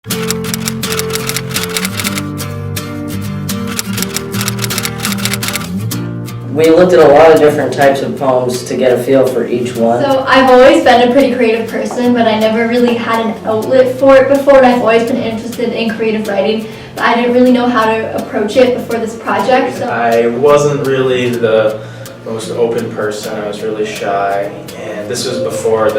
We looked at a lot of different types of poems to get a feel for each one. So I've always been a pretty creative person, but I never really had an outlet for it before, and I've always been interested in creative writing, but I didn't really know how to approach it before this project. So I wasn't really the most open person. I was really shy, and this was before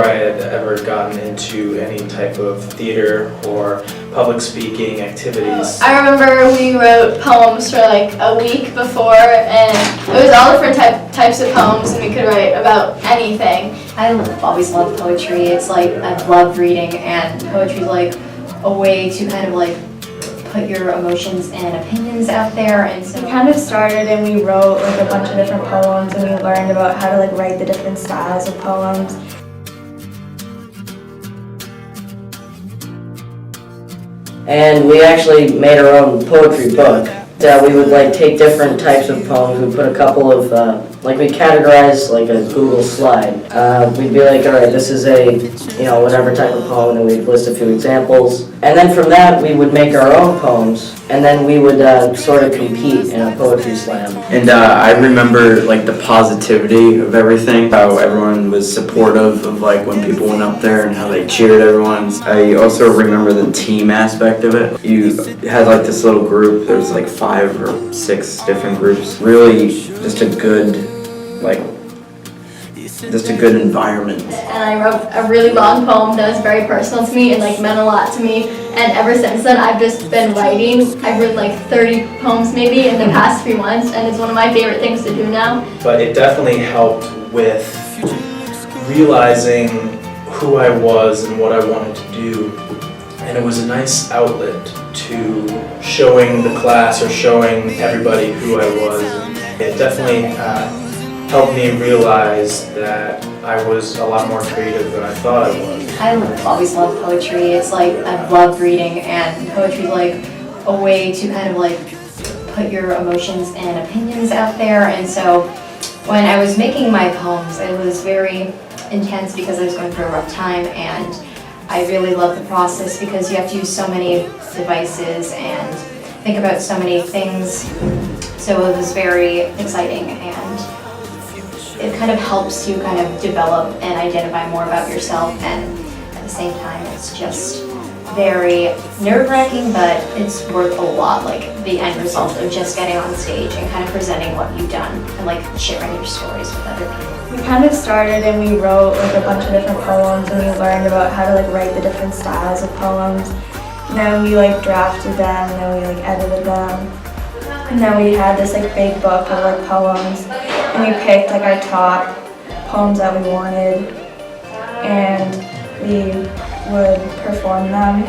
I had ever gotten into any type of theater or public speaking activities. I remember we wrote poems for like a week before, and it was all different types of poems, and we could write about anything. I've always loved poetry. It's like I've loved reading, and poetry is like a way to kind of like put your emotions and opinions out there. And so we kind of started and we wrote like a bunch of different poems, and we learned about how to like write the different styles of poems. And we actually made our own poetry book. We would like take different types of poems. We put a couple of we categorize like a Google slide. We'd be like, all right, this is a whatever type of poem, and we'd list a few examples. And then from that, we would make our own poems, and then we would sort of compete in a poetry slam. And I remember like the positivity of everything, how everyone was supportive of like when people went up there and how they cheered everyone. I also remember the team aspect of it. You had like this little group, there was like 5 or 6 different groups. Really just a good environment. and I wrote a really long poem that was very personal to me and like meant a lot to me. And ever since then, I've just been writing. I've written like 30 poems maybe in the past 3 months, and it's one of my favorite things to do now. But it definitely helped with realizing who I was and what I wanted to do. And it was a nice outlet to showing the class or showing everybody who I was. It definitely helped me realize that I was a lot more creative than I thought I was. I've always loved poetry. It's like I've loved reading, and poetry is like a way to kind of like put your emotions and opinions out there. And so when I was making my poems, it was very intense because I was going through a rough time, and I really love the process because you have to use so many devices and think about so many things. So it was very exciting, and it kind of helps you kind of develop and identify more about yourself, and at the same time it's just very nerve-wracking, but it's worth a lot, like the end result of just getting on stage and kind of presenting what you've done and like sharing your stories with other people. We kind of started and we wrote like a bunch of different poems, and we learned about how to like write the different styles of poems. And then we like drafted them, and then we like edited them. And then we had this like big book of like poems, and we picked like our top poems that we wanted, and we would perform them.